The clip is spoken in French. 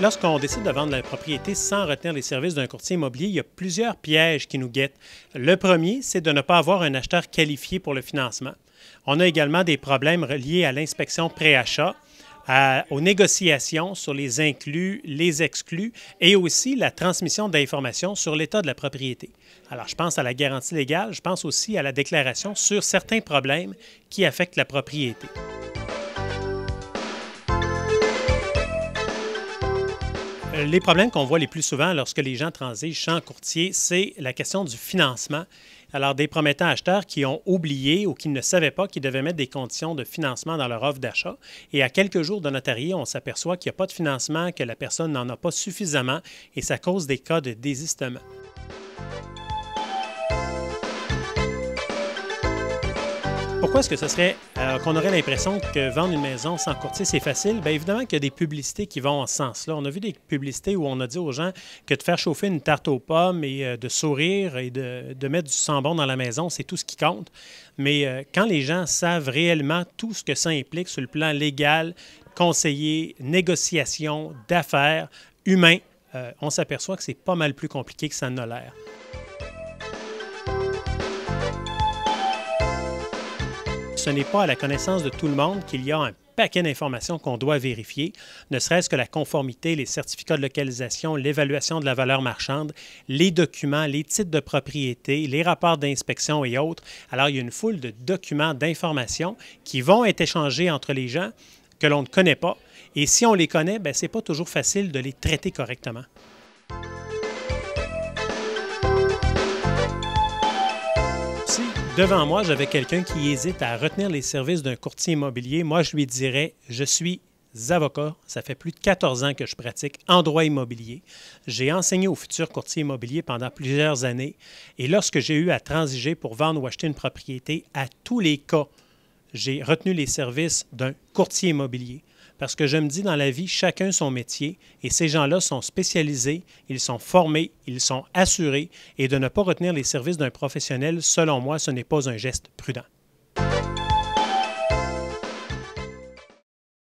Lorsqu'on décide de vendre la propriété sans retenir les services d'un courtier immobilier, il y a plusieurs pièges qui nous guettent. Le premier, c'est de ne pas avoir un acheteur qualifié pour le financement. On a également des problèmes liés à l'inspection pré-achat, aux négociations sur les inclus, les exclus et aussi la transmission d'informations sur l'état de la propriété. Alors, je pense à la garantie légale, je pense aussi à la déclaration sur certains problèmes qui affectent la propriété. Les problèmes qu'on voit les plus souvent lorsque les gens transigent chez un courtier, c'est la question du financement. Alors, des promettants acheteurs qui ont oublié ou qui ne savaient pas qu'ils devaient mettre des conditions de financement dans leur offre d'achat. Et à quelques jours de notarié, on s'aperçoit qu'il n'y a pas de financement, que la personne n'en a pas suffisamment et ça cause des cas de désistement. Pourquoi est-ce que ce serait qu'on aurait l'impression que vendre une maison sans courtier, c'est facile? Bien évidemment qu'il y a des publicités qui vont en ce sens-là. On a vu des publicités où on a dit aux gens que de faire chauffer une tarte aux pommes et de sourire et de mettre du sang-bon dans la maison, c'est tout ce qui compte. Mais quand les gens savent réellement tout ce que ça implique sur le plan légal, conseiller, négociation, d'affaires, humain, on s'aperçoit que c'est pas mal plus compliqué que ça n'a l'air. Ce n'est pas à la connaissance de tout le monde qu'il y a un paquet d'informations qu'on doit vérifier, ne serait-ce que la conformité, les certificats de localisation, l'évaluation de la valeur marchande, les documents, les titres de propriété, les rapports d'inspection et autres. Alors, il y a une foule de documents, d'informations qui vont être échangés entre les gens que l'on ne connaît pas. Et si on les connaît, bien, ce n'est pas toujours facile de les traiter correctement. Devant moi, j'avais quelqu'un qui hésite à retenir les services d'un courtier immobilier. Moi, je lui dirais, je suis avocat. Ça fait plus de 14 ans que je pratique en droit immobilier. J'ai enseigné aux futurs courtiers immobiliers pendant plusieurs années. Et lorsque j'ai eu à transiger pour vendre ou acheter une propriété, à tous les cas, j'ai retenu les services d'un courtier immobilier. Parce que je me dis, dans la vie, chacun son métier et ces gens-là sont spécialisés, ils sont formés, ils sont assurés et de ne pas retenir les services d'un professionnel, selon moi, ce n'est pas un geste prudent.